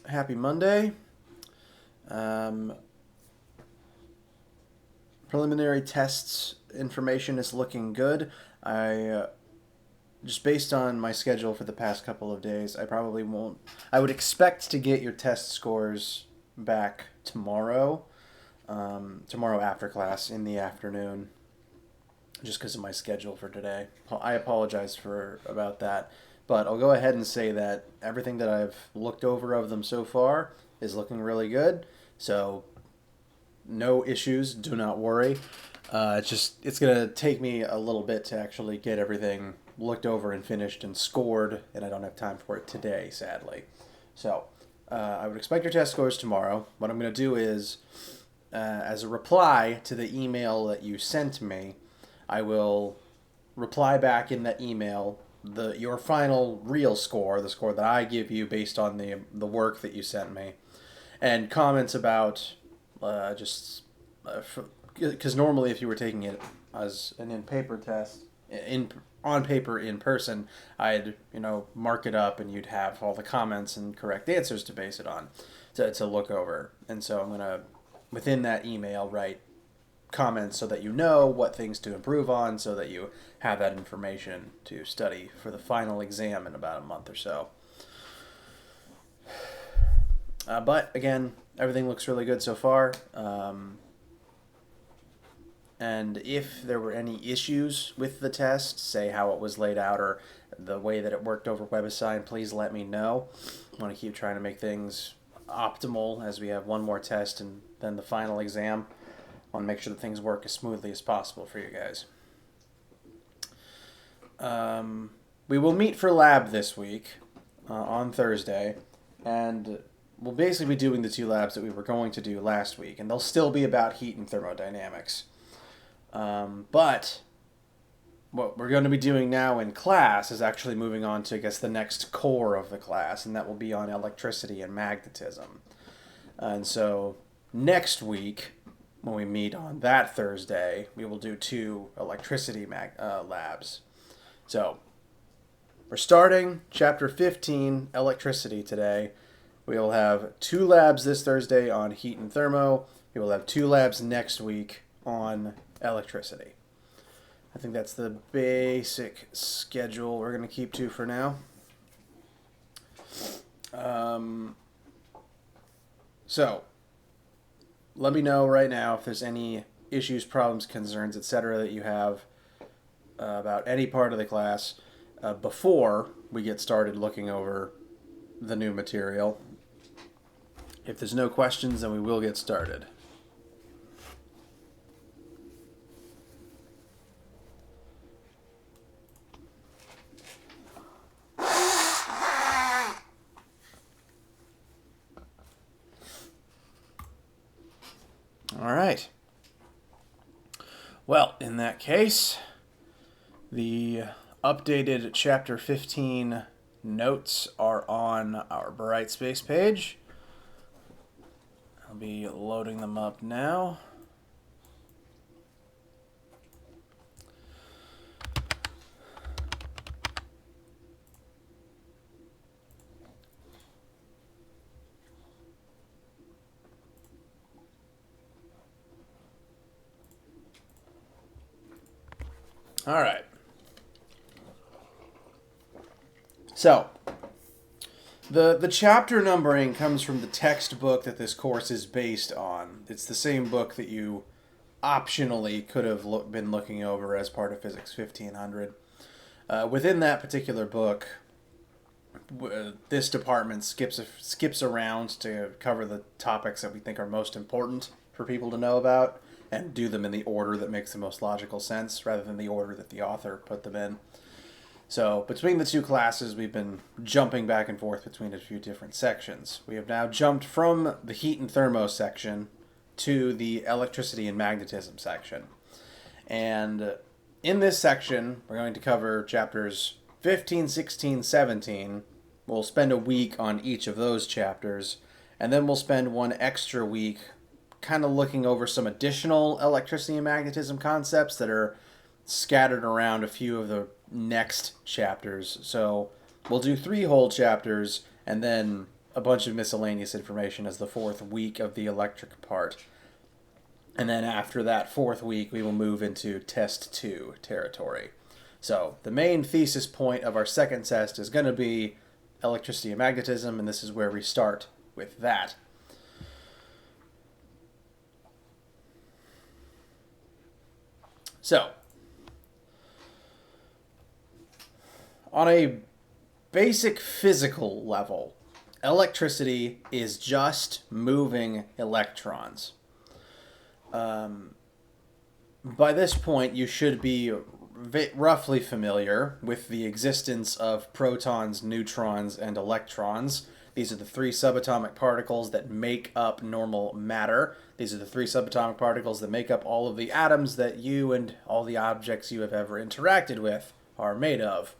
Happy Monday. Preliminary tests information is looking good. Just based on my schedule for the past couple of days, I probably won't. I would expect to get your test scores back tomorrow. Tomorrow after class in the afternoon, just because of my schedule for today. I apologize for about that, but I'll go ahead and say that everything that I've looked over of them so far is looking really good. So no issues. Do not worry. It's gonna take me a little bit to actually get everything looked over and finished and scored, and I don't have time for it today, sadly. So I would expect your test scores tomorrow. What I'm gonna do is, as a reply to the email that you sent me, I will reply back in that email your final real score, the score that I give you based on the work that you sent me, and comments about because normally if you were taking it as an in paper test on paper in person, I'd mark it up and you'd have all the comments and correct answers to base it on to look over. And so I'm gonna within that email write comments so that you know what things to improve on, so that you have that information to study for the final exam in about a month or so. But again, everything looks really good so far. And if there were any issues with the test, say how it was laid out or the way that it worked over WebAssign, please let me know. I want to keep trying to make things optimal as we have one more test and then the final exam. I want to make sure that things work as smoothly as possible for you guys. We will meet for lab this week on Thursday, and we'll basically be doing the two labs that we were going to do last week, and they'll still be about heat and thermodynamics. But what we're going to be doing now in class is actually moving on to, I guess, the next core of the class, and that will be on electricity and magnetism. And so next week, when we meet on that Thursday, we will do two electricity labs. So we're starting Chapter 15, Electricity, today. We will have two labs this Thursday on heat and thermo. We will have two labs next week on electricity. I think that's the basic schedule we're going to keep to for now. So let me know right now if there's any issues, problems, concerns, etc. that you have about any part of the class before we get started looking over the new material. If there's no questions, then we will get started. All right. Well, in that case, the updated Chapter 15 notes are on our Brightspace page. I'll be loading them up now. All right. So, the chapter numbering comes from the textbook that this course is based on. It's the same book that you optionally could have been looking over as part of Physics 1500. Within that particular book, this department skips around to cover the topics that we think are most important for people to know about and do them in the order that makes the most logical sense rather than the order that the author put them in. So between the two classes, we've been jumping back and forth between a few different sections. We have now jumped from the heat and thermo section to the electricity and magnetism section. And in this section, we're going to cover chapters 15, 16, 17. We'll spend a week on each of those chapters, and then we'll spend one extra week kind of looking over some additional electricity and magnetism concepts that are scattered around a few of the next chapters. So We'll do 3 whole chapters and then a bunch of miscellaneous information as the 4th week of the electric part. And then after that 4th week, we will move into test 2 territory. So the main thesis point of our second test is going to be electricity and magnetism, and this is where we start with that. So, on a basic physical level, electricity is just moving electrons. By this point, you should be roughly familiar with the existence of protons, neutrons, and electrons. These are the 3 subatomic particles that make up normal matter. These are the 3 subatomic particles that make up all of the atoms that you and all the objects you have ever interacted with are made of.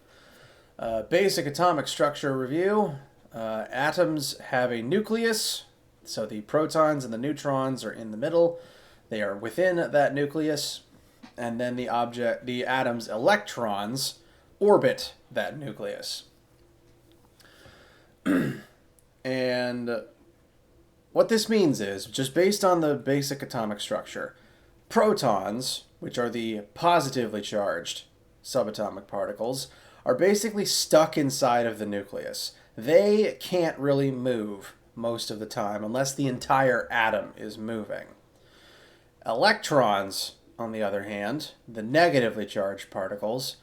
Basic atomic structure review. Atoms have a nucleus, so the protons and the neutrons are in the middle. They are within that nucleus, and then the atom's electrons orbit that nucleus. And what this means is, just based on the basic atomic structure, protons, which are the positively charged subatomic particles, are basically stuck inside of the nucleus. They can't really move most of the time unless the entire atom is moving. Electrons, on the other hand, the negatively charged particles,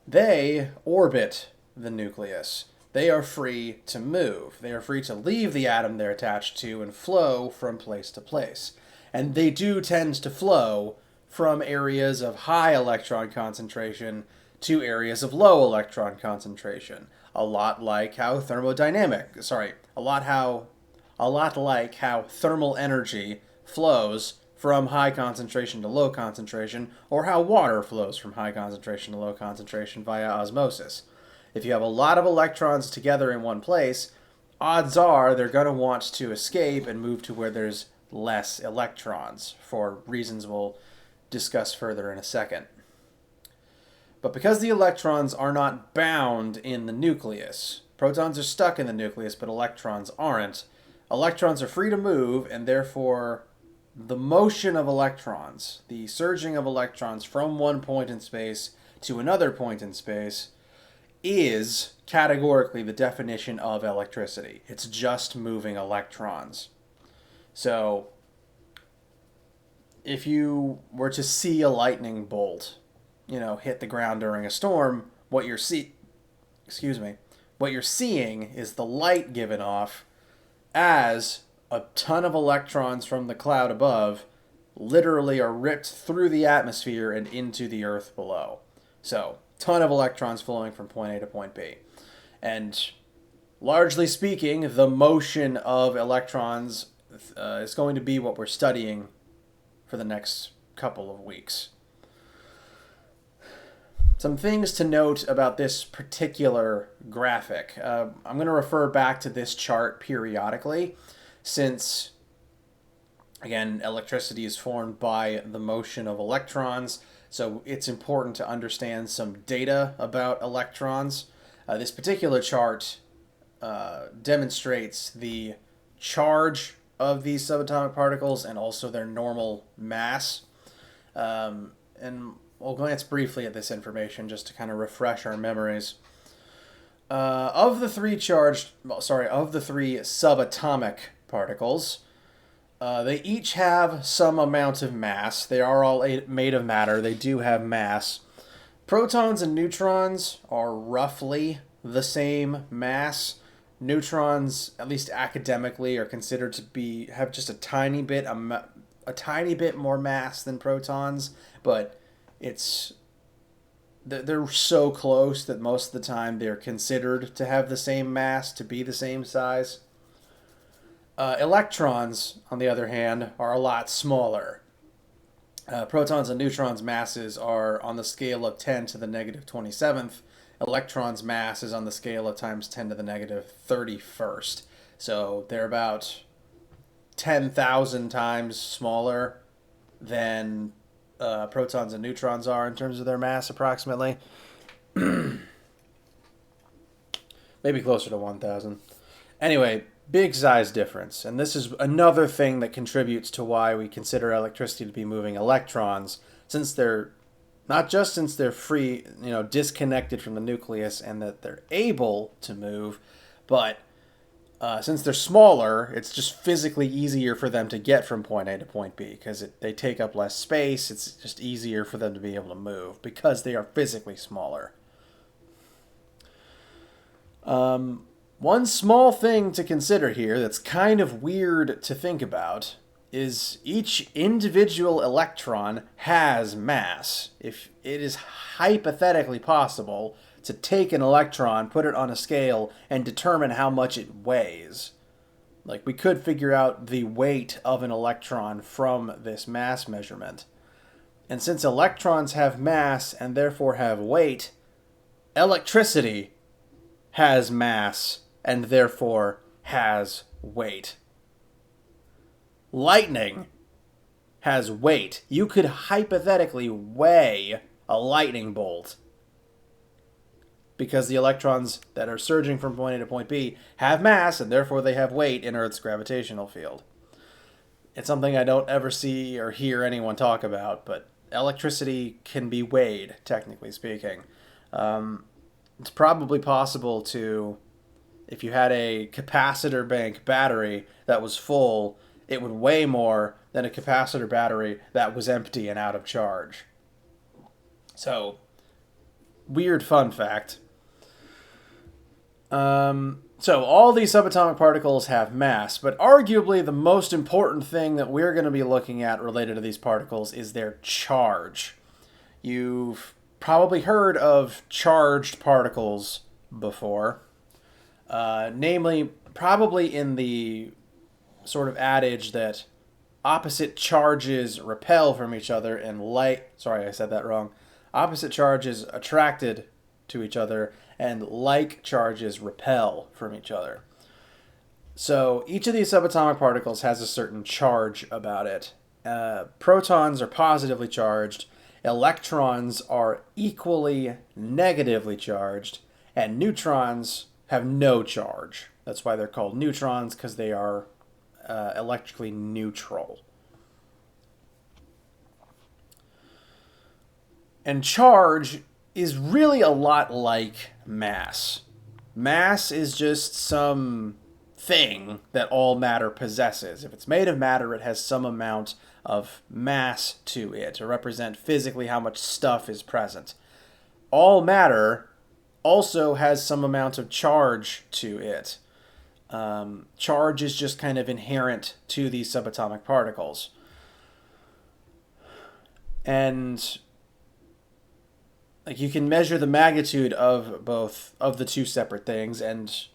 they orbit the nucleus. They are free to move. They are free to leave the atom they're attached to and flow from place to place. And they do tend to flow from areas of high electron concentration to areas of low electron concentration. A lot like how thermal energy flows from high concentration to low concentration, or how water flows from high concentration to low concentration via osmosis. If you have a lot of electrons together in one place, odds are they're going to want to escape and move to where there's less electrons, for reasons we'll discuss further in a second. But because the electrons are not bound in the nucleus, protons are stuck in the nucleus, but electrons aren't. Electrons are free to move, and therefore the motion of electrons, the surging of electrons from one point in space to another point in space, is categorically the definition of electricity. It's just moving electrons. So, if you were to see a lightning bolt, hit the ground during a storm, what you're seeing is the light given off as a ton of electrons from the cloud above literally are ripped through the atmosphere and into the earth below. So, ton of electrons flowing from point A to point B. And largely speaking, the motion of electrons is going to be what we're studying for the next couple of weeks. Some things to note about this particular graphic. I'm going to refer back to this chart periodically, since, again, electricity is formed by the motion of electrons, so it's important to understand some data about electrons. This particular chart demonstrates the charge of these subatomic particles and also their normal mass. And we'll glance briefly at this information just to kind of refresh our memories. Of the three subatomic particles, they each have some amount of mass. They are all made of matter. They do have mass. Protons and neutrons are roughly the same mass. Neutrons, at least academically, are considered to have just a tiny bit more mass than protons, but they're so close that most of the time they're considered to have the same mass, to be the same size. Electrons, on the other hand, are a lot smaller. Protons and neutrons' masses are on the scale of 10 to the negative 27th. Electrons' mass is on the scale of times 10 to the negative 31st. So they're about 10,000 times smaller than protons and neutrons are in terms of their mass, approximately. maybe closer to 1,000. Anyway, big size difference. And this is another thing that contributes to why we consider electricity to be moving electrons, since they're not just since they're free, disconnected from the nucleus and that they're able to move, but since they're smaller, it's just physically easier for them to get from point A to point B because they take up less space. It's just easier for them to be able to move because they are physically smaller. One small thing to consider here that's kind of weird to think about is each individual electron has mass. If it is hypothetically possible to take an electron, put it on a scale, and determine how much it weighs. Like, we could figure out the weight of an electron from this mass measurement. And since electrons have mass and therefore have weight, electricity has mass and therefore has weight. Lightning has weight. You could hypothetically weigh a lightning bolt because the electrons that are surging from point A to point B have mass, and therefore they have weight in Earth's gravitational field. It's something I don't ever see or hear anyone talk about, but electricity can be weighed, technically speaking. It's probably possible to, if you had a capacitor bank battery that was full, it would weigh more than a capacitor battery that was empty and out of charge. So, weird fun fact. So all these subatomic particles have mass, but arguably the most important thing that we're going to be looking at related to these particles is their charge. You've probably heard of charged particles before, namely probably in the sort of adage that opposite charges repel from each other and opposite charges attracted to each other and like charges repel from each other. So each of these subatomic particles has a certain charge about it. Protons are positively charged, electrons are equally negatively charged, and neutrons have no charge. That's why they're called neutrons, because they are electrically neutral. And charge is really a lot like mass. Mass is just some thing that all matter possesses. If it's made of matter, it has some amount of mass to it to represent physically how much stuff is present. All matter also has some amount of charge to it. Charge is just kind of inherent to these subatomic particles. And you can measure the magnitude of both of the two separate things, and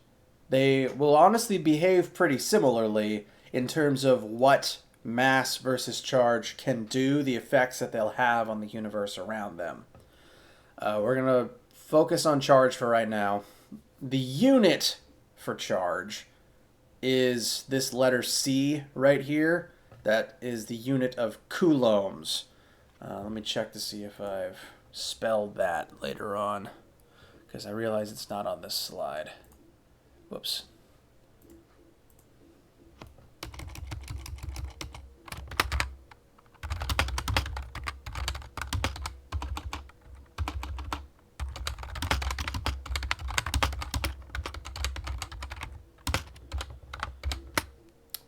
they will honestly behave pretty similarly in terms of what mass versus charge can do, the effects that they'll have on the universe around them. We're going to focus on charge for right now. The unit for charge is this letter C right here. That is the unit of coulombs. Let me check to see if I've spelled that later on, because I realize it's not on this slide. Whoops.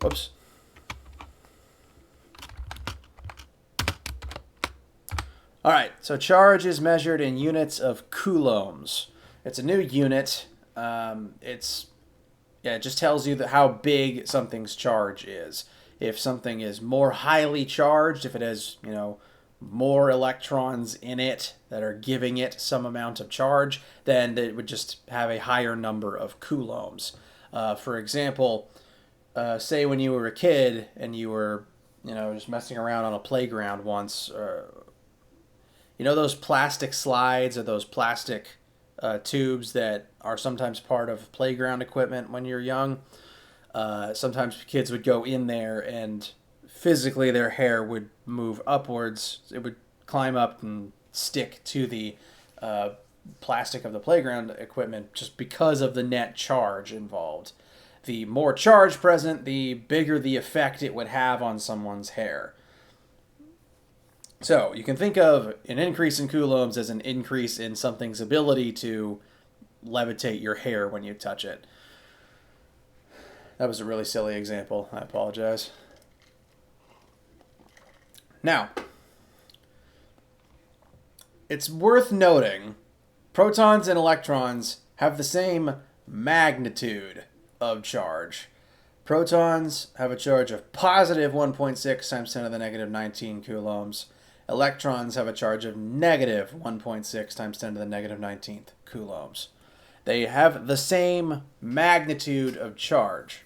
Whoops. All right, so charge is measured in units of coulombs. It's a new unit. It just tells you how big something's charge is. If something is more highly charged, if it has, more electrons in it that are giving it some amount of charge, then it would just have a higher number of coulombs. For example, say when you were a kid and you were, just messing around on a playground once, those plastic slides or those plastic tubes that are sometimes part of playground equipment when you're young. Sometimes kids would go in there and physically their hair would move upwards. It would climb up and stick to the plastic of the playground equipment just because of the net charge involved. The more charge present, the bigger the effect it would have on someone's hair. So you can think of an increase in coulombs as an increase in something's ability to levitate your hair when you touch it. That was a really silly example. I apologize. Now, it's worth noting protons and electrons have the same magnitude of charge. Protons have a charge of positive 1.6 times 10 to the negative 19 coulombs. Electrons have a charge of negative 1.6 times 10 to the negative 19th coulombs. They have the same magnitude of charge.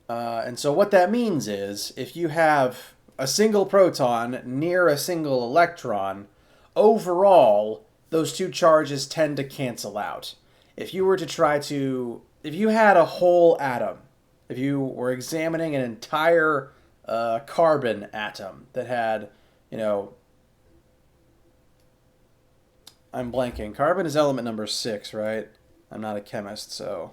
And so what that means is, if you have a single proton near a single electron, overall, those two charges tend to cancel out. If you had a whole atom, if you were examining an entire carbon atom that had, I'm blanking. Carbon is element number 6, right? I'm not a chemist, so...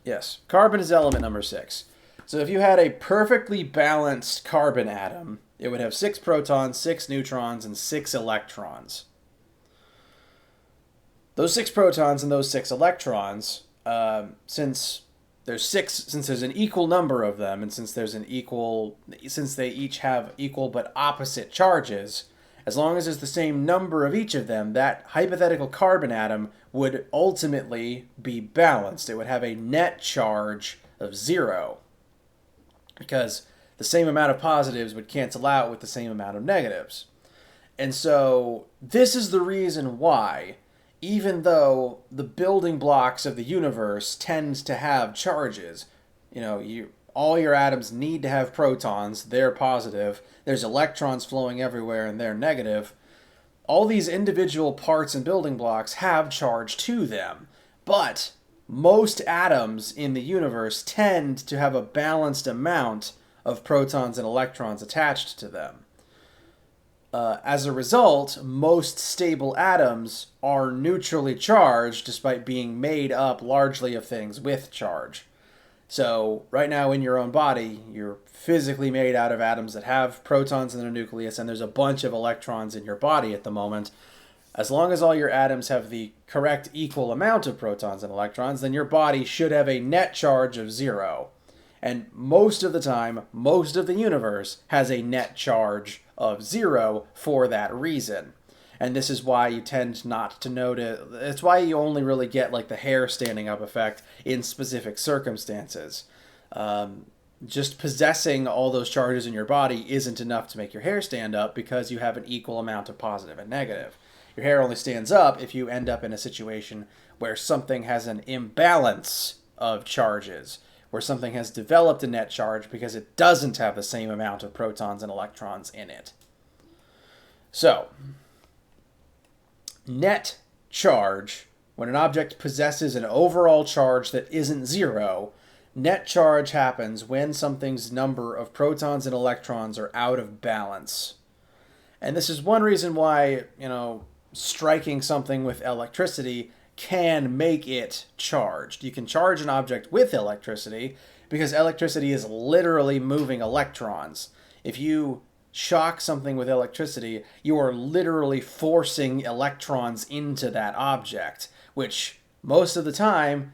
Yes, carbon is element number 6. So if you had a perfectly balanced carbon atom, it would have 6 protons, 6 neutrons, and 6 electrons. Those 6 protons and those 6 electrons, since there's an equal number of them, and since they each have equal but opposite charges, as long as there's the same number of each of them, that hypothetical carbon atom would ultimately be balanced. It would have a net charge of 0, because the same amount of positives would cancel out with the same amount of negatives. And so this is the reason why, even though the building blocks of the universe tend to have charges, all your atoms need to have protons, they're positive, there's electrons flowing everywhere and they're negative, all these individual parts and building blocks have charge to them. But most atoms in the universe tend to have a balanced amount of protons and electrons attached to them. As a result, most stable atoms are neutrally charged despite being made up largely of things with charge. So right now in your own body, you're physically made out of atoms that have protons in their nucleus, and there's a bunch of electrons in your body at the moment. As long as all your atoms have the correct equal amount of protons and electrons, then your body should have a net charge of 0. And most of the time, most of the universe has a net charge of 0 for that reason. And this is why you tend not to notice, it's why you only really get like the hair standing up effect in specific circumstances. Just possessing all those charges in your body isn't enough to make your hair stand up because you have an equal amount of positive and negative. Your hair only stands up if you end up in a situation where something has an imbalance of charges, where something has developed a net charge because it doesn't have the same amount of protons and electrons in it. So, net charge, when an object possesses an overall charge that isn't 0, net charge happens when something's number of protons and electrons are out of balance. And this is one reason why, striking something with electricity can make it charged. You can charge an object with electricity because electricity is literally moving electrons. If you shock something with electricity, you are literally forcing electrons into that object, which most of the time,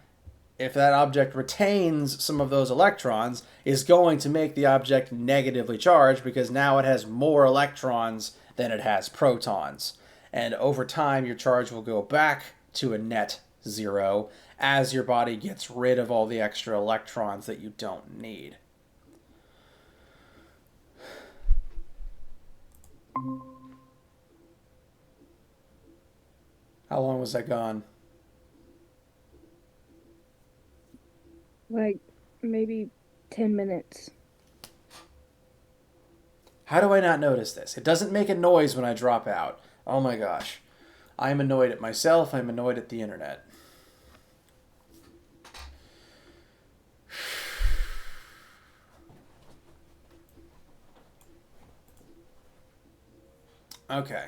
if that object retains some of those electrons, is going to make the object negatively charged because now it has more electrons than it has protons. And over time, your charge will go back to a net 0 as your body gets rid of all the extra electrons that you don't need. How long was that gone? Like, maybe 10 minutes. How do I not notice this? It doesn't make a noise when I drop out. Oh my gosh. I'm annoyed at myself. I'm annoyed at the internet. Okay.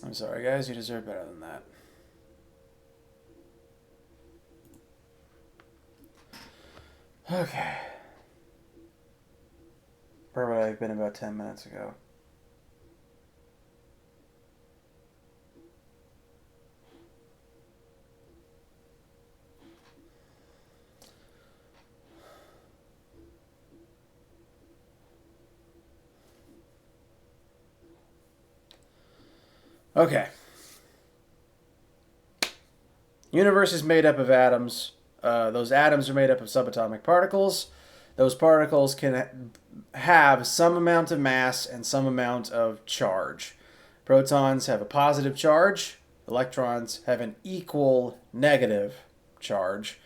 I'm sorry, guys. You deserve better than that. Okay. Where would I have been about 10 minutes ago? Okay. Universe is made up of atoms. Those atoms are made up of subatomic particles. Those particles can have some amount of mass and some amount of charge. Protons have a positive charge. Electrons have an equal negative charge.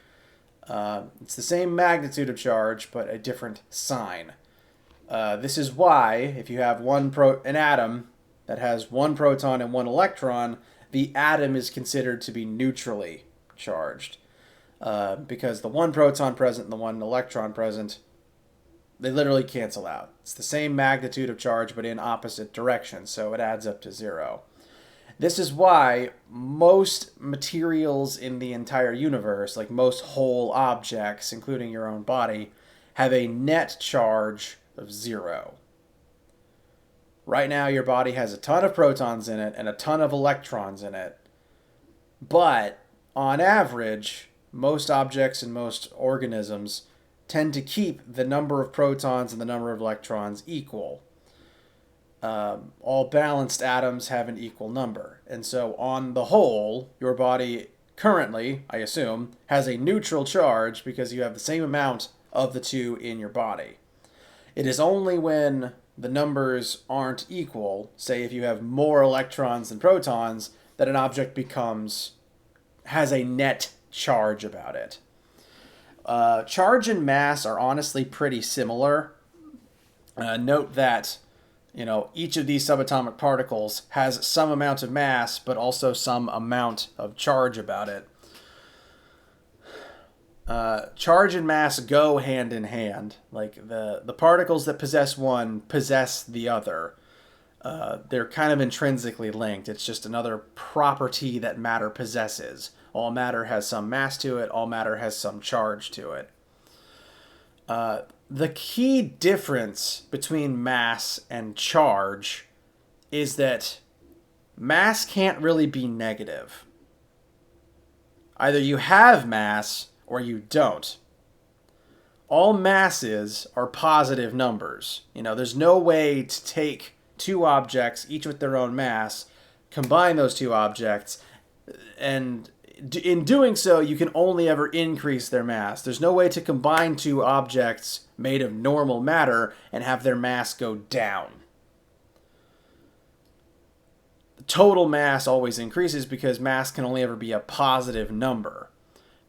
It's the same magnitude of charge, but a different sign. This is why, if you have an atom that has one proton and one electron, the atom is considered to be neutrally charged. Because the one proton present and the one electron present, they literally cancel out. It's the same magnitude of charge, but in opposite directions, so it adds up to 0. This is why most materials in the entire universe, like most whole objects, including your own body, have a net charge of 0. Right now, your body has a ton of protons in it and a ton of electrons in it. But on average, most objects and most organisms tend to keep the number of protons and the number of electrons equal. All balanced atoms have an equal number. And so on the whole, your body currently, I assume, has a neutral charge because you have the same amount of the two in your body. It is only when the numbers aren't equal, say if you have more electrons than protons, that an object has a net charge about it. Charge and mass are honestly pretty similar. Note that each of these subatomic particles has some amount of mass, but also some amount of charge about it. Charge and mass go hand in hand. Like the particles that possess one possess the other. They're kind of intrinsically linked. It's just another property that matter possesses. All matter has some mass to it. All matter has some charge to it. The key difference between mass and charge is that mass can't really be negative. Either you have mass or you don't. All masses are positive numbers. There's no way to take two objects, each with their own mass, combine those two objects, and in doing so, you can only ever increase their mass. There's no way to combine two objects made of normal matter and have their mass go down. The total mass always increases because mass can only ever be a positive number.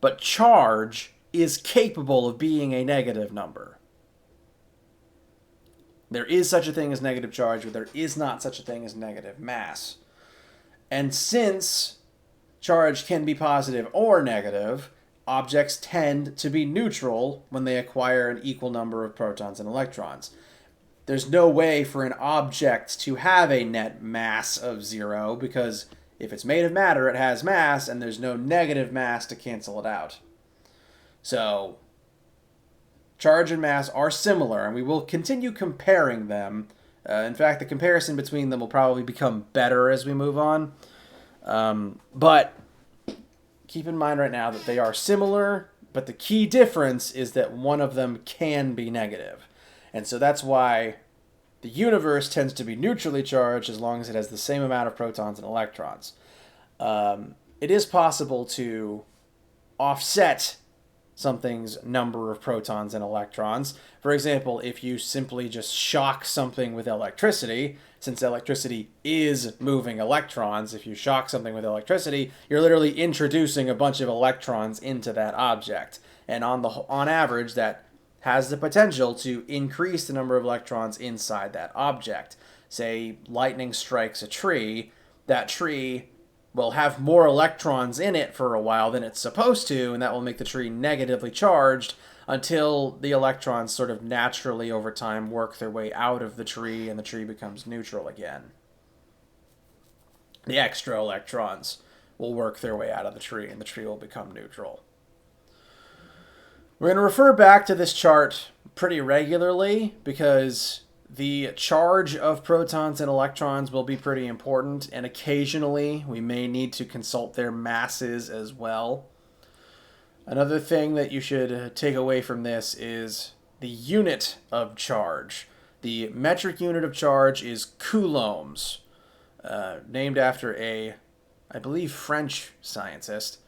But charge is capable of being a negative number. There is such a thing as negative charge, but there is not such a thing as negative mass. And since charge can be positive or negative, objects tend to be neutral when they acquire an equal number of protons and electrons. There's no way for an object to have a net mass of 0 because if it's made of matter, it has mass, and there's no negative mass to cancel it out. So, charge and mass are similar, and we will continue comparing them. In fact, the comparison between them will probably become better as we move on. But keep in mind right now that they are similar, but the key difference is that one of them can be negative. And so that's why the universe tends to be neutrally charged as long as it has the same amount of protons and electrons. It is possible to offset something's number of protons and electrons. For example, if you simply just shock something with electricity, since electricity is moving electrons, if you shock something with electricity, you're literally introducing a bunch of electrons into that object. And on average, that has the potential to increase the number of electrons inside that object. Say lightning strikes a tree, that tree will have more electrons in it for a while than it's supposed to, and that will make the tree negatively charged until the electrons sort of naturally over time work their way out of the tree and the tree becomes neutral again. The extra electrons will work their way out of the tree and the tree will become neutral. We're going to refer back to this chart pretty regularly because the charge of protons and electrons will be pretty important, and occasionally we may need to consult their masses as well. Another thing that you should take away from this is the unit of charge. The metric unit of charge is coulombs, named after I believe, French scientist.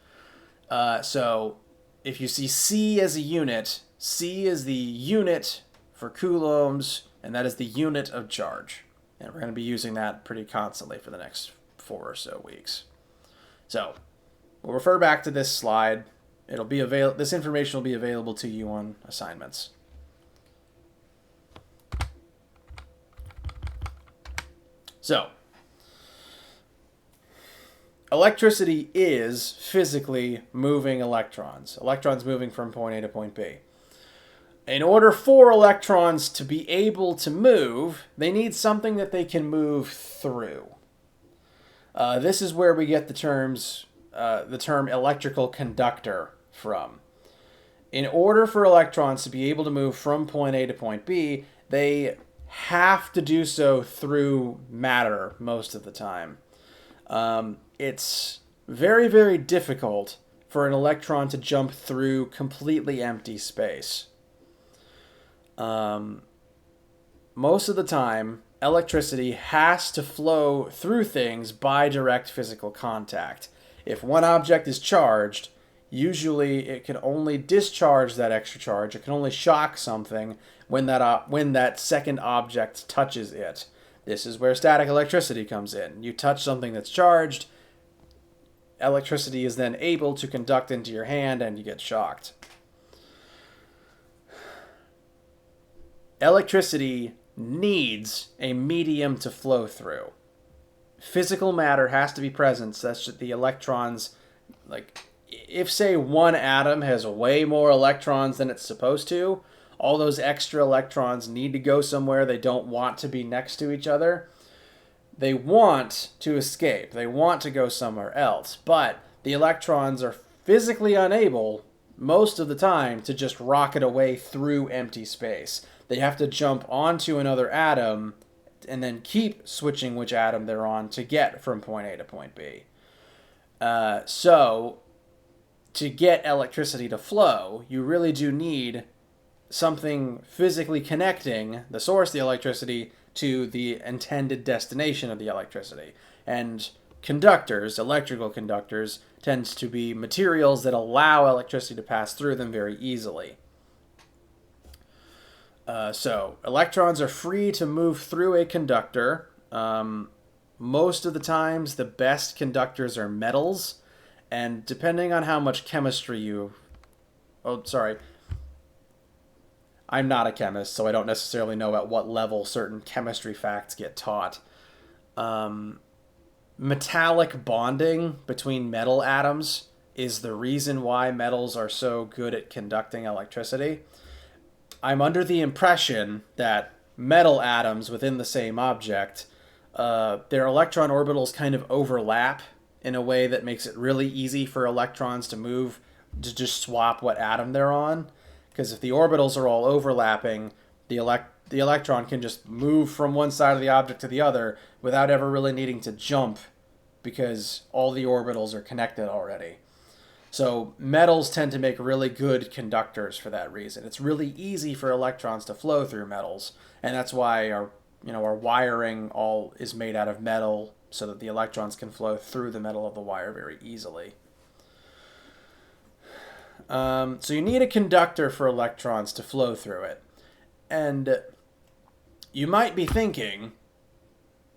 So if you see C as a unit, C is the unit for coulombs, and that is the unit of charge. And we're going to be using that pretty constantly for the next 4 or so weeks. So we'll refer back to this slide. This information will be available to you on assignments. So, electricity is physically moving electrons. Electrons moving from point A to point B. In order for electrons to be able to move, they need something that they can move through. This is where we get the term electrical conductor from. In order for electrons to be able to move from point A to point B, they have to do so through matter most of the time. It's very, very difficult for an electron to jump through completely empty space. Most of the time, electricity has to flow through things by direct physical contact. If one object is charged, usually it can only discharge that extra charge. It can only shock something when that second object touches it. This is where static electricity comes in. You touch something that's charged, electricity is then able to conduct into your hand and you get shocked. Electricity needs a medium to flow through. Physical matter has to be present such that the electrons, if say one atom has way more electrons than it's supposed to, all those extra electrons need to go somewhere. They don't want to be next to each other. They want to escape. They want to go somewhere else. But the electrons are physically unable, most of the time, to just rocket away through empty space. They have to jump onto another atom and then keep switching which atom they're on to get from point A to point B. So, to get electricity to flow, you really do need something physically connecting the source of the electricity to the intended destination of the electricity. And conductors, electrical conductors, tend to be materials that allow electricity to pass through them very easily. So, electrons are free to move through a conductor. Most of the times, the best conductors are metals. And depending on how much chemistry I'm not a chemist, so I don't necessarily know at what level certain chemistry facts get taught. Metallic bonding between metal atoms is the reason why metals are so good at conducting electricity. I'm under the impression that metal atoms within the same object, their electron orbitals kind of overlap in a way that makes it really easy for electrons to move, to just swap what atom they're on. Because if the orbitals are all overlapping, the electron can just move from one side of the object to the other without ever really needing to jump because all the orbitals are connected already. So metals tend to make really good conductors for that reason. It's really easy for electrons to flow through metals, and that's why our wiring all is made out of metal so that the electrons can flow through the metal of the wire very easily. So you need a conductor for electrons to flow through it. And you might be thinking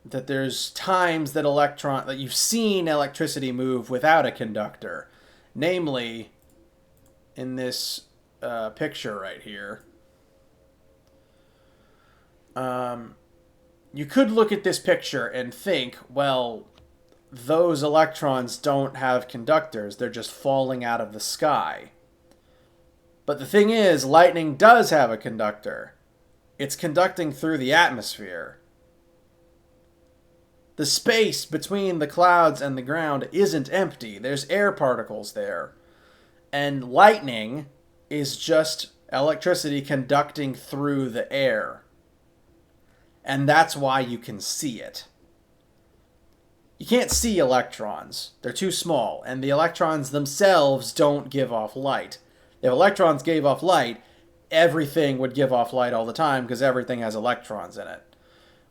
that there's times that you've seen electricity move without a conductor. Namely, in this picture right here. You could look at this picture and think, well, those electrons don't have conductors. They're just falling out of the sky. But the thing is, lightning does have a conductor. It's conducting through the atmosphere. The space between the clouds and the ground isn't empty. There's air particles there. And lightning is just electricity conducting through the air. And that's why you can see it. You can't see electrons. They're too small. And the electrons themselves don't give off light. If electrons gave off light, everything would give off light all the time because everything has electrons in it.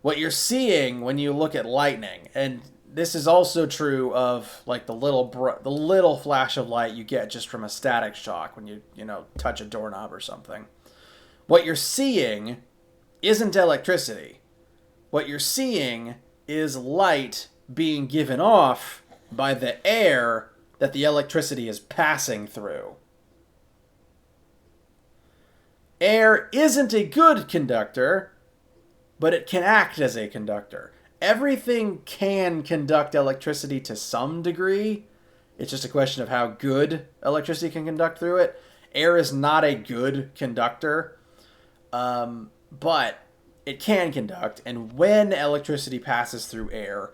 What you're seeing when you look at lightning, and this is also true of like the little flash of light you get just from a static shock when you touch a doorknob or something. What you're seeing isn't electricity. What you're seeing is light being given off by the air that the electricity is passing through. Air isn't a good conductor, but it can act as a conductor. Everything can conduct electricity to some degree. It's just a question of how good electricity can conduct through it. Air is not a good conductor, but it can conduct. And when electricity passes through air,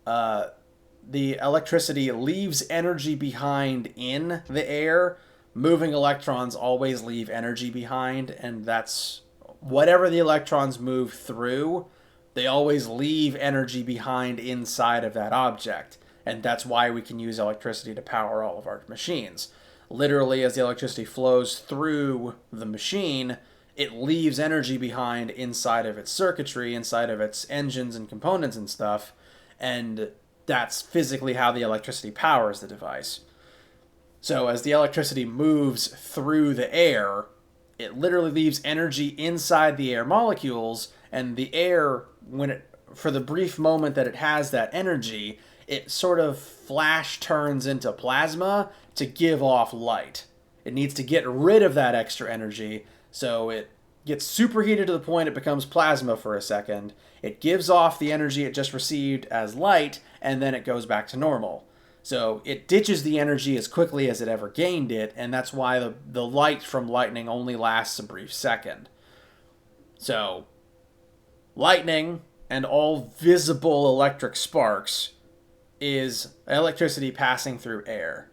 the electricity leaves energy behind in the air. Moving electrons always leave energy behind, and that's whatever the electrons move through, they always leave energy behind inside of that object. And that's why we can use electricity to power all of our machines. Literally, as the electricity flows through the machine, it leaves energy behind inside of its circuitry, inside of its engines and components and stuff, and that's physically how the electricity powers the device. So as the electricity moves through the air, it literally leaves energy inside the air molecules, and the air, for the brief moment that it has that energy, it sort of flash turns into plasma to give off light. It needs to get rid of that extra energy, so it gets superheated to the point it becomes plasma for a second. It gives off the energy it just received as light, and then it goes back to normal. So it ditches the energy as quickly as it ever gained it, and that's why the light from lightning only lasts a brief second. So, lightning and all visible electric sparks is electricity passing through air.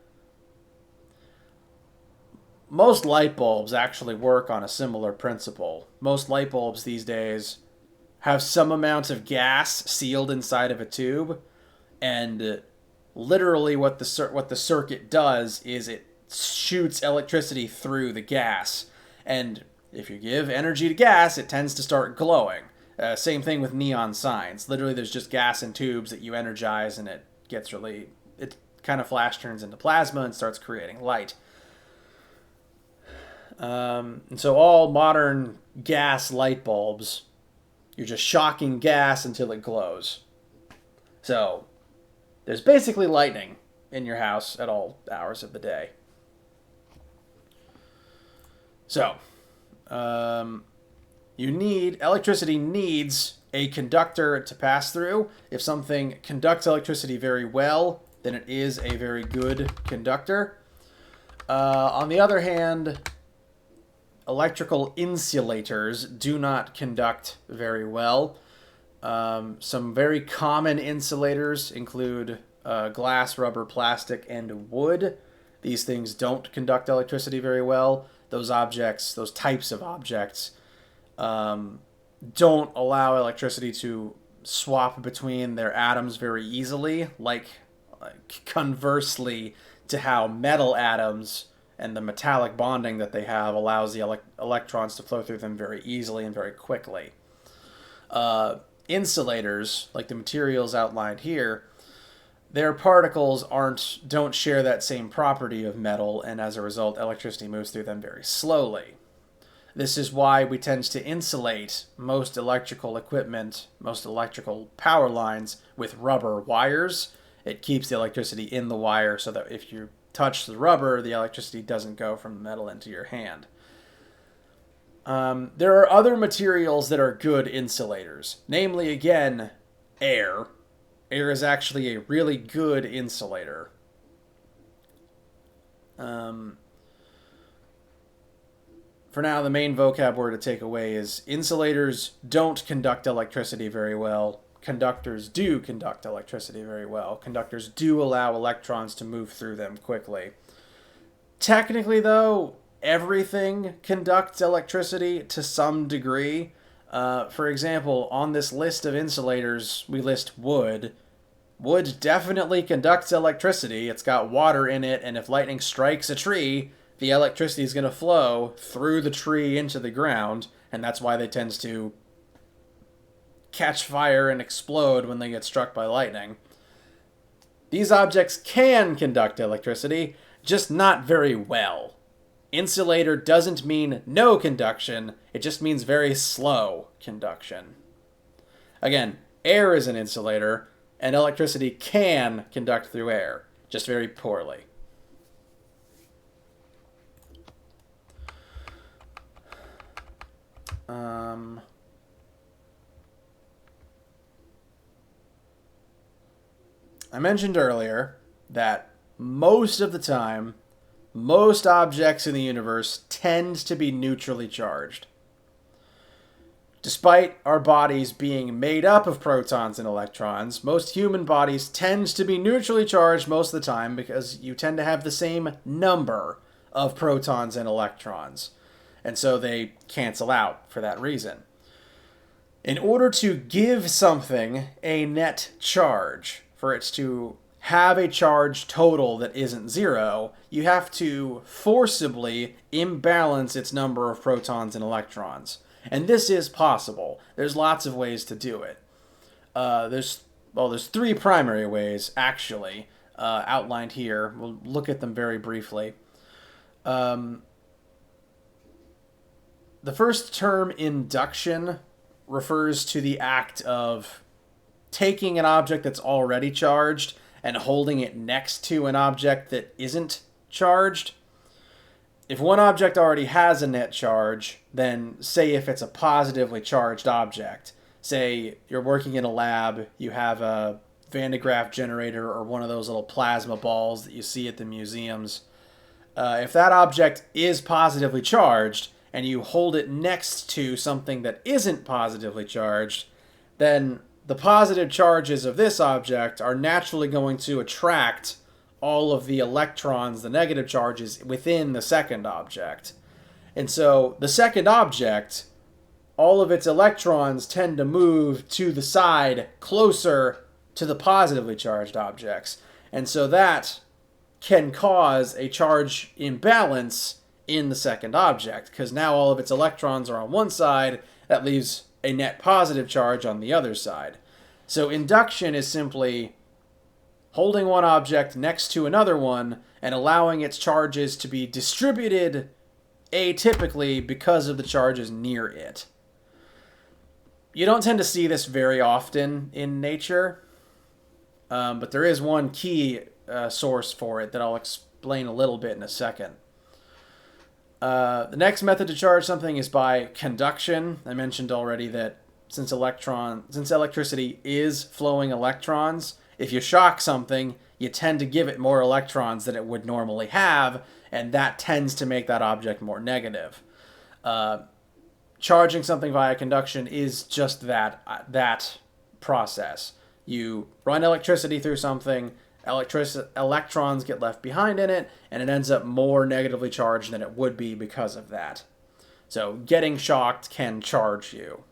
Most light bulbs actually work on a similar principle. Most light bulbs these days have some amount of gas sealed inside of a tube, and literally what the circuit does is it shoots electricity through the gas. And if you give energy to gas, it tends to start glowing. Same thing with neon signs. Literally, there's just gas in tubes that you energize, and it kind of flash turns into plasma and starts creating light. And so all modern gas light bulbs, you're just shocking gas until it glows. So there's basically lightning in your house at all hours of the day. So, electricity needs a conductor to pass through. If something conducts electricity very well, then it is a very good conductor. On the other hand, electrical insulators do not conduct very well. Some very common insulators include glass, rubber, plastic, and wood. These things don't conduct electricity very well. Those types of objects, don't allow electricity to swap between their atoms very easily, like conversely to how metal atoms and the metallic bonding that they have allows the electrons to flow through them very easily and very quickly. Insulators, like the materials outlined here, their particles don't share that same property of metal, and as a result, electricity moves through them very slowly. This is why we tend to insulate most electrical equipment, most electrical power lines with rubber wires. It keeps the electricity in the wire so that if you touch the rubber, the electricity doesn't go from the metal into your hand. There are other materials that are good insulators, namely, again, air. Air is actually a really good insulator. For now, the main vocab word to take away is insulators don't conduct electricity very well. Conductors do conduct electricity very well. Conductors do allow electrons to move through them quickly. Technically, though, everything conducts electricity to some degree. For example, on this list of insulators, we list wood. Wood definitely conducts electricity. It's got water in it, and if lightning strikes a tree, the electricity is going to flow through the tree into the ground, and that's why they tend to catch fire and explode when they get struck by lightning. These objects can conduct electricity, just not very well. Insulator doesn't mean no conduction, it just means very slow conduction. Again, air is an insulator, and electricity can conduct through air, just very poorly. I mentioned earlier that most of the time, most objects in the universe tend to be neutrally charged. Despite our bodies being made up of protons and electrons, most human bodies tend to be neutrally charged most of the time because you tend to have the same number of protons and electrons. And so they cancel out for that reason. In order to give something a net charge, for it to have a charge total that isn't zero, you have to forcibly imbalance its number of protons and electrons. And this is possible. There's lots of ways to do it. There's three primary ways, actually, outlined here. We'll look at them very briefly. The first term, induction, refers to the act of taking an object that's already charged and holding it next to an object that isn't charged. If one object already has a net charge, then say if it's a positively charged object, say you're working in a lab, you have a Van de Graaff generator or one of those little plasma balls that you see at the museums. If that object is positively charged and you hold it next to something that isn't positively charged, then the positive charges of this object are naturally going to attract all of the electrons, the negative charges, within the second object. And so the second object, all of its electrons tend to move to the side closer to the positively charged objects. And so that can cause a charge imbalance in the second object, because now all of its electrons are on one side, that leaves a net positive charge on the other side. So induction is simply holding one object next to another one and allowing its charges to be distributed atypically because of the charges near it. You don't tend to see this very often in nature, but there is one key source for it that I'll explain a little bit in a second. The next method to charge something is by conduction. I mentioned already that since electricity is flowing electrons, if you shock something, you tend to give it more electrons than it would normally have, and that tends to make that object more negative. Charging something via conduction is just that process. You run electricity through something, electrons get left behind in it, and it ends up more negatively charged than it would be because of that. So getting shocked can charge you.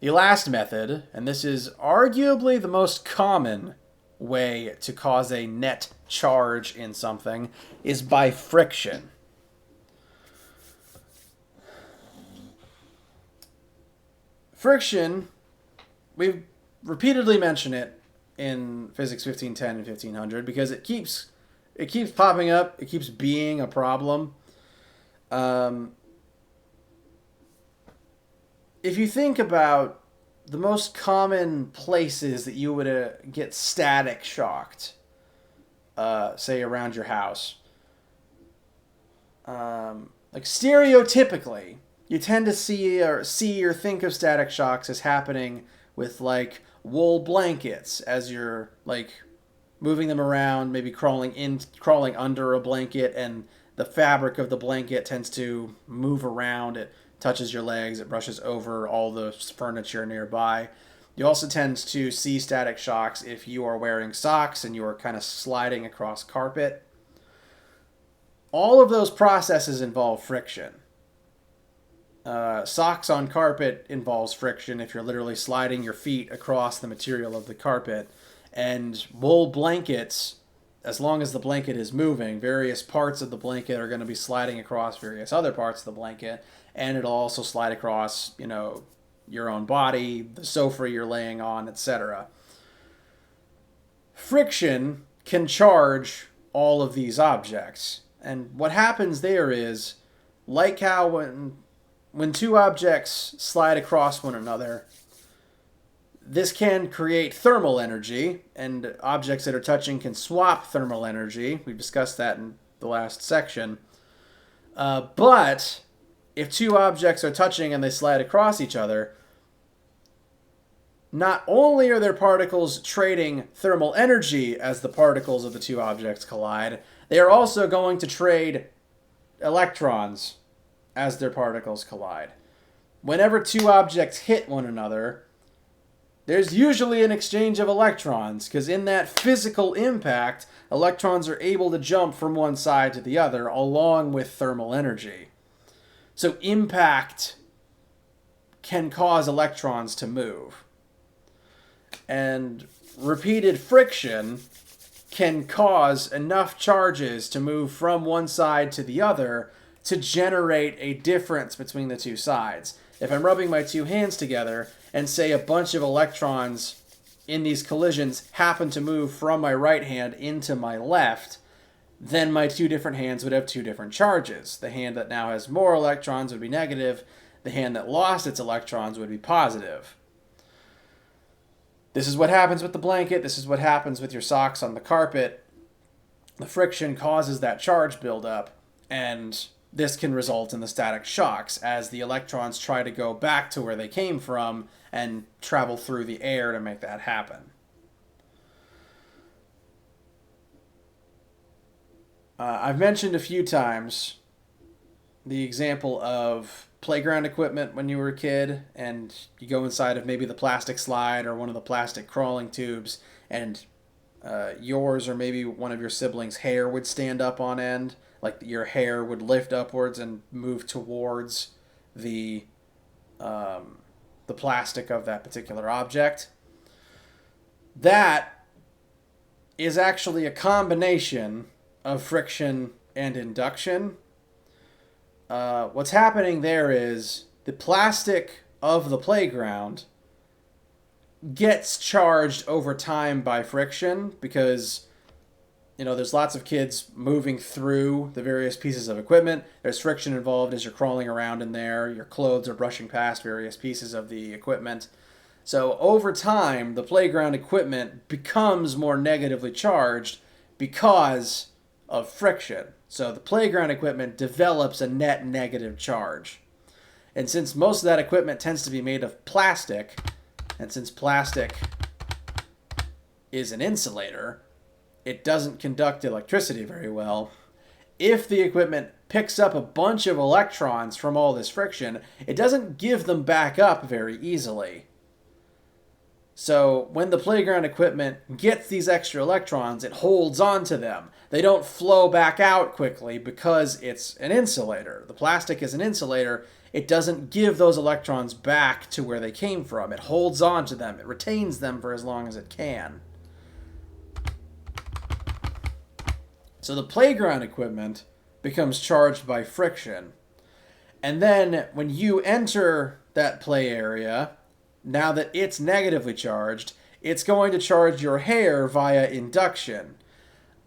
The last method, and this is arguably the most common way to cause a net charge in something, is by friction. Friction, we've repeatedly mentioned it in Physics 1510 and 1500 because it keeps popping up, it keeps being a problem. If you think about the most common places that you would get static shocked, say around your house, like stereotypically, you tend to see or think of static shocks as happening with like wool blankets as you're like moving them around, maybe crawling under a blanket, and the fabric of the blanket tends to move around. It touches your legs, it brushes over all the furniture nearby. You also tend to see static shocks if you are wearing socks and you are kind of sliding across carpet. All of those processes involve friction. Socks on carpet involves friction if you're literally sliding your feet across the material of the carpet. And wool blankets, as long as the blanket is moving, various parts of the blanket are going to be sliding across various other parts of the blanket. And it'll also slide across, your own body, the sofa you're laying on, etc. Friction can charge all of these objects. And what happens there is, like how when two objects slide across one another, this can create thermal energy, and objects that are touching can swap thermal energy. We discussed that in the last section. But if two objects are touching and they slide across each other, not only are their particles trading thermal energy as the particles of the two objects collide, they are also going to trade electrons as their particles collide. Whenever two objects hit one another, there's usually an exchange of electrons, because in that physical impact, electrons are able to jump from one side to the other along with thermal energy. So impact can cause electrons to move. And repeated friction can cause enough charges to move from one side to the other to generate a difference between the two sides. If I'm rubbing my two hands together and say a bunch of electrons in these collisions happen to move from my right hand into my left, then my two different hands would have two different charges. The hand that now has more electrons would be negative. The hand that lost its electrons would be positive. This is what happens with the blanket. This is what happens with your socks on the carpet. The friction causes that charge buildup, and this can result in the static shocks as the electrons try to go back to where they came from and travel through the air to make that happen. I've mentioned a few times the example of playground equipment when you were a kid, and you go inside of maybe the plastic slide or one of the plastic crawling tubes, and yours or maybe one of your siblings' hair would stand up on end. Like your hair would lift upwards and move towards the plastic of that particular object. That is actually a combination of friction and induction. What's happening there is the plastic of the playground gets charged over time by friction because there's lots of kids moving through the various pieces of equipment. There's friction involved as you're crawling around in there. Your clothes are brushing past various pieces of the equipment. So over time, the playground equipment becomes more negatively charged because of friction. So the playground equipment develops a net negative charge. And since most of that equipment tends to be made of plastic, and since plastic is an insulator, it doesn't conduct electricity very well. If the equipment picks up a bunch of electrons from all this friction, it doesn't give them back up very easily. So when the playground equipment gets these extra electrons, it holds on to them. They don't flow back out quickly because it's an insulator. The plastic is an insulator. It doesn't give those electrons back to where they came from. It holds on to them. It retains them for as long as it can. So the playground equipment becomes charged by friction. And then when you enter that play area, now that it's negatively charged, it's going to charge your hair via induction.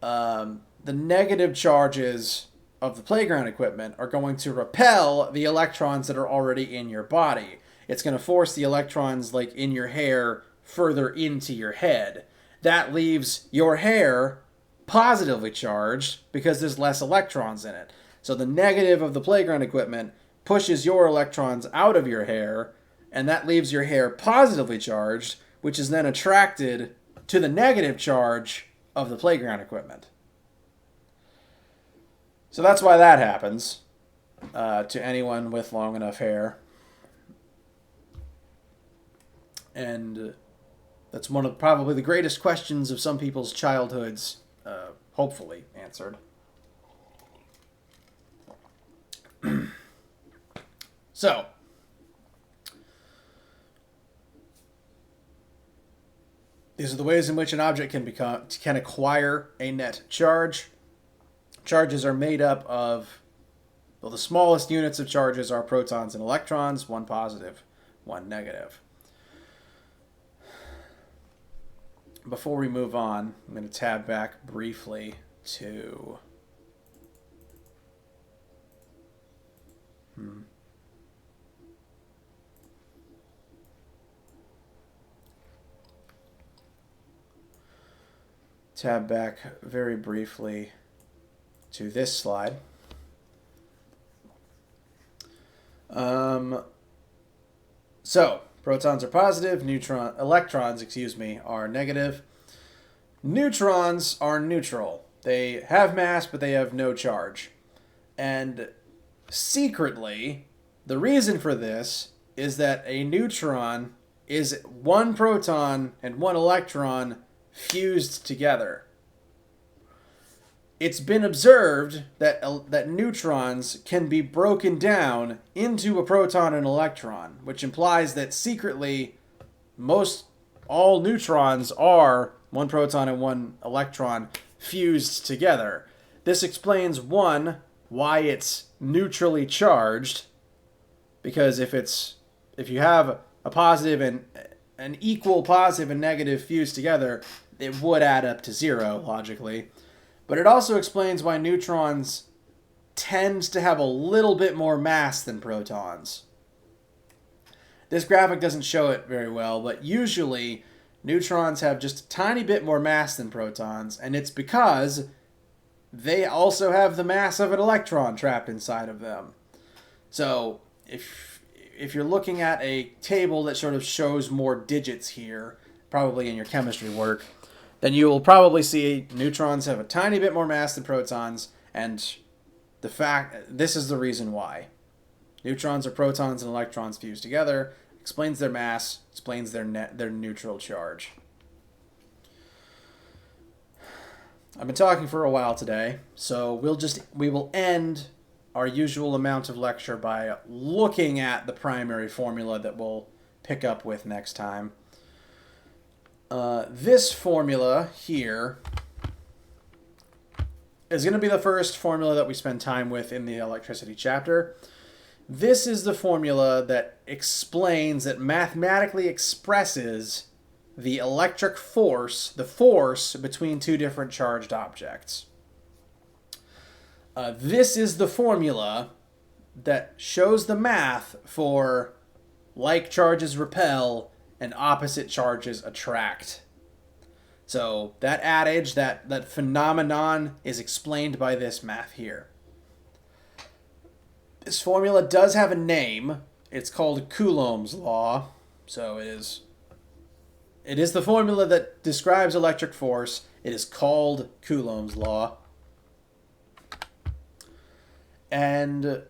The negative charges of the playground equipment are going to repel the electrons that are already in your body. It's going to force the electrons like in your hair further into your head. That leaves your hair positively charged because there's less electrons in it. So the negative of the playground equipment pushes your electrons out of your hair, and that leaves your hair positively charged, which is then attracted to the negative charge of the playground equipment. So that's why that happens to anyone with long enough hair. And that's one of probably the greatest questions of some people's childhoods, hopefully answered. So, these are the ways in which an object can acquire a net charge. Charges are made up of, well, the smallest units of charges are protons and electrons, one positive, one negative. Before we move on, I'm going to tab back briefly to tab back very briefly to this slide. So protons are positive, electrons, are negative. Neutrons are neutral. They have mass, but they have no charge. And secretly, the reason for this is that a neutron is one proton and one electron fused together. It's been observed that neutrons can be broken down into a proton and electron, which implies that secretly all neutrons are one proton and one electron fused together. This explains, one, why it's neutrally charged, because if you have a positive and an equal positive and negative fused together, it would add up to zero, logically. But it also explains why neutrons tend to have a little bit more mass than protons. This graphic doesn't show it very well, but usually neutrons have just a tiny bit more mass than protons, and it's because they also have the mass of an electron trapped inside of them. So if you're looking at a table that sort of shows more digits here, probably in your chemistry work, then you will probably see neutrons have a tiny bit more mass than protons, and this is the reason why. Neutrons are protons and electrons fused together, explains their mass, explains their neutral charge. I've been talking for a while today, so we will end our usual amount of lecture by looking at the primary formula that we'll pick up with next time. This formula here is going to be the first formula that we spend time with in the electricity chapter. This is the formula that explains, that mathematically expresses the electric force, the force between two different charged objects. This is the formula that shows the math for like charges repel and opposite charges attract. So that adage, that phenomenon is explained by this math here. This formula does have a name. It's called Coulomb's law. So it is the formula that describes electric force. It is called Coulomb's law. And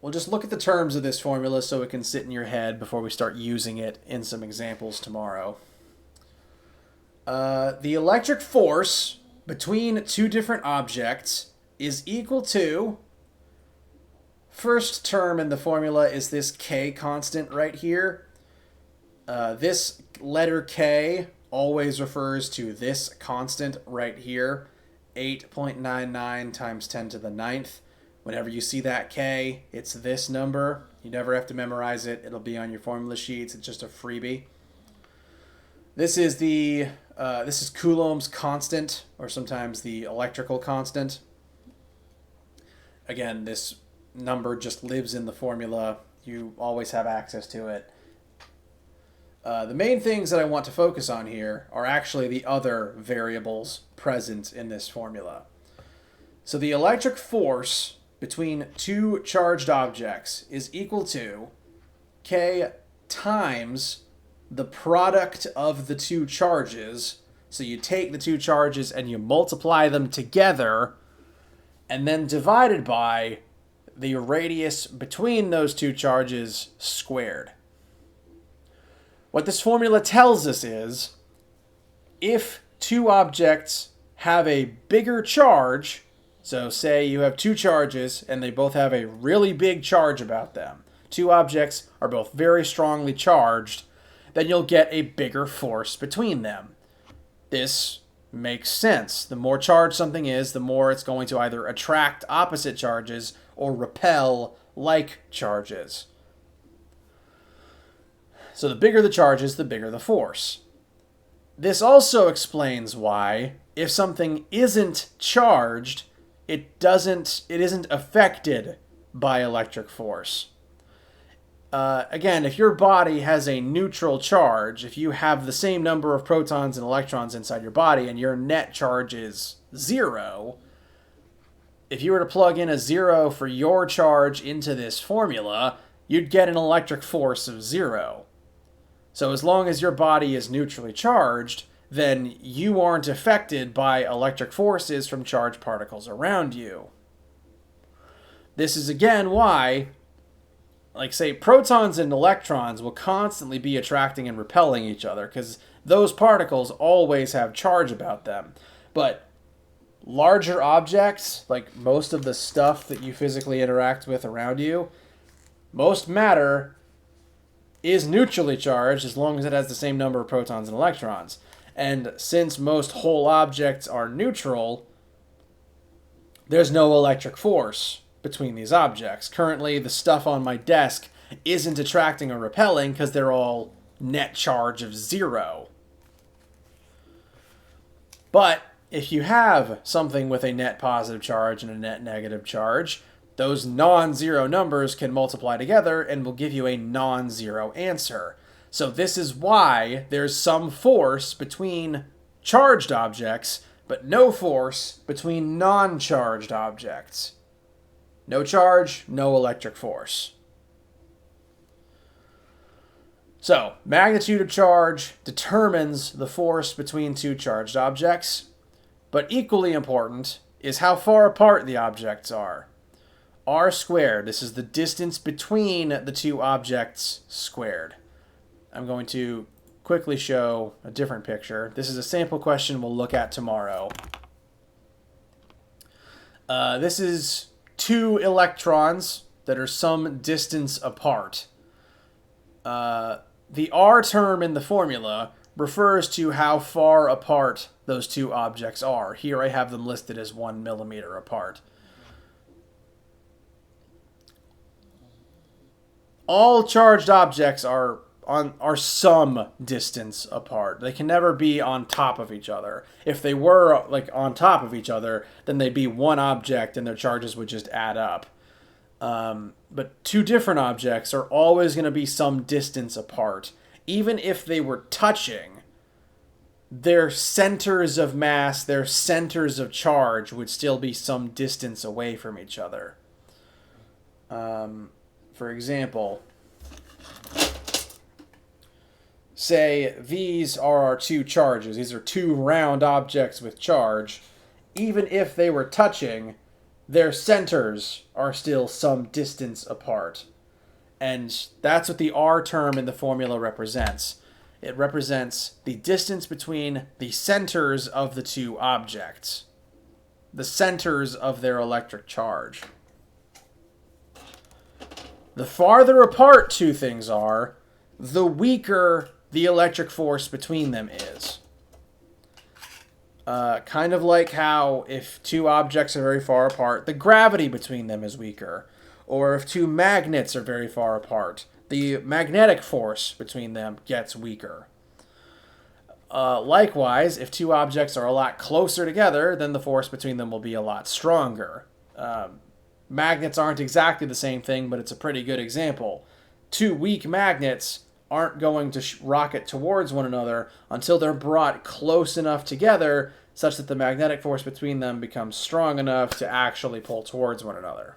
we'll just look at the terms of this formula so it can sit in your head before we start using it in some examples tomorrow. The electric force between two different objects is equal to, first term in the formula is this K constant right here. This letter K always refers to this constant right here, 8.99 times 10 to the 9th. Whenever you see that K, it's this number. You never have to memorize it. It'll be on your formula sheets. It's just a freebie. This is Coulomb's constant, or sometimes the electrical constant. Again, this number just lives in the formula. You always have access to it. The main things that I want to focus on here are actually the other variables present in this formula. So the electric force between two charged objects is equal to K times the product of the two charges. So you take the two charges and you multiply them together, and then divided by the radius between those two charges squared. What this formula tells us is, if two objects have a bigger charge, so say you have two charges and they both have a really big charge about them, two objects are both very strongly charged, then you'll get a bigger force between them. This makes sense. The more charged something is, the more it's going to either attract opposite charges or repel like charges. So the bigger the charges, the bigger the force. This also explains why, if something isn't charged, it isn't affected by electric force. Again, if your body has a neutral charge, if you have the same number of protons and electrons inside your body and your net charge is 0, if you were to plug in a 0 for your charge into this formula, you'd get an electric force of 0. So as long as your body is neutrally charged, then you aren't affected by electric forces from charged particles around you. This is again why, like say, protons and electrons will constantly be attracting and repelling each other because those particles always have charge about them. But larger objects, like most of the stuff that you physically interact with around you, most matter is neutrally charged as long as it has the same number of protons and electrons. And since most whole objects are neutral, there's no electric force between these objects. Currently, the stuff on my desk isn't attracting or repelling because they're all net charge of 0. But if you have something with a net positive charge and a net negative charge, those non-zero numbers can multiply together and will give you a non-zero answer. So this is why there's some force between charged objects, but no force between non-charged objects. No charge, no electric force. So, magnitude of charge determines the force between two charged objects, but equally important is how far apart the objects are. R squared, this is the distance between the two objects squared. I'm going to quickly show a different picture. This is a sample question we'll look at tomorrow. This is two electrons that are some distance apart. The R term in the formula refers to how far apart those two objects are. Here I have them listed as 1 millimeter apart. All charged objects are some distance apart. They can never be on top of each other. If they were like on top of each other, then they'd be one object and their charges would just add up. But two different objects are always going to be some distance apart. Even if they were touching, their centers of mass, their centers of charge would still be some distance away from each other. For example, say these are our two charges. These are two round objects with charge. Even if they were touching, their centers are still some distance apart. And that's what the R term in the formula represents. It represents the distance between the centers of the two objects. The centers of their electric charge. The farther apart two things are, the weaker the electric force between them is. Kind of like how if two objects are very far apart, the gravity between them is weaker. Or if two magnets are very far apart, the magnetic force between them gets weaker. Likewise, if two objects are a lot closer together, then the force between them will be a lot stronger. Magnets aren't exactly the same thing, but it's a pretty good example. Two weak magnets aren't going to rocket towards one another until they're brought close enough together such that the magnetic force between them becomes strong enough to actually pull towards one another.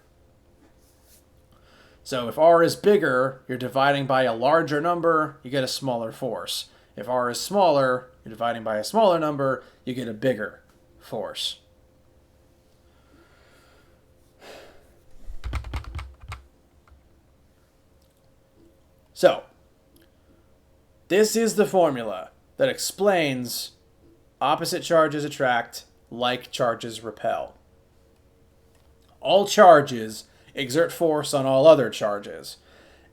So if r is bigger, you're dividing by a larger number, you get a smaller force. If r is smaller, you're dividing by a smaller number, you get a bigger force. So, this is the formula that explains opposite charges attract, like charges repel. All charges exert force on all other charges.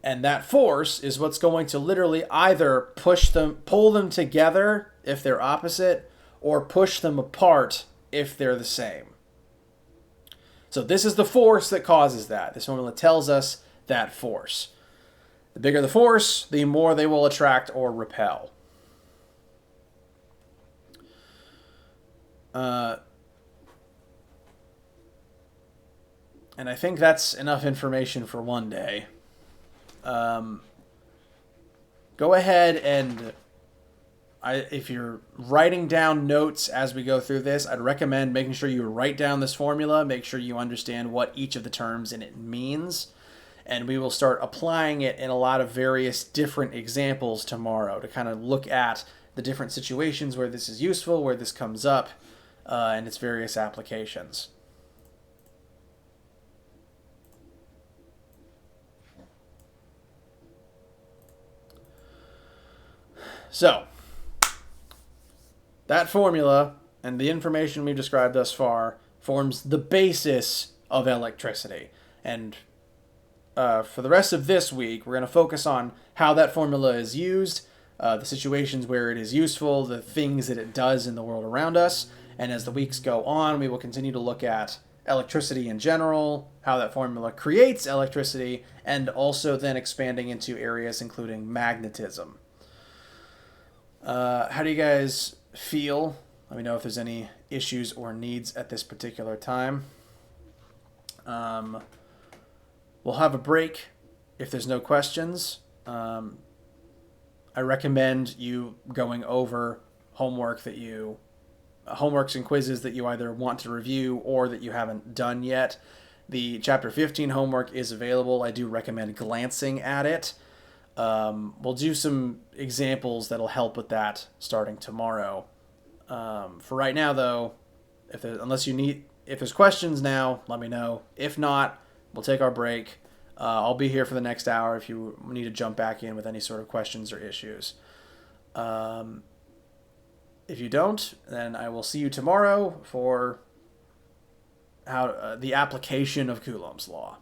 And that force is what's going to literally either pull them together if they're opposite, or push them apart if they're the same. So this is the force that causes that. This formula tells us that force. The bigger the force, the more they will attract or repel. And I think that's enough information for one day. Go ahead and if you're writing down notes as we go through this, I'd recommend making sure you write down this formula, make sure you understand what each of the terms in it means, and we will start applying it in a lot of various different examples tomorrow to kind of look at the different situations where this is useful, where this comes up, and its various applications. So, that formula and the information we've described thus far forms the basis of electricity. And for the rest of this week, we're going to focus on how that formula is used, the situations where it is useful, the things that it does in the world around us. And as the weeks go on, we will continue to look at electricity in general, how that formula creates electricity, and also then expanding into areas including magnetism. How do you guys feel? Let me know if there's any issues or needs at this particular time. We'll have a break if there's no questions. I recommend you going over homeworks and quizzes that you either want to review or that you haven't done yet. The Chapter 15 homework is available. I do recommend glancing at it. We'll do some examples that'll help with that starting tomorrow. For right now, though, if there's questions now, let me know. If not, we'll take our break. I'll be here for the next hour if you need to jump back in with any sort of questions or issues. If you don't, then I will see you tomorrow for how the application of Coulomb's law.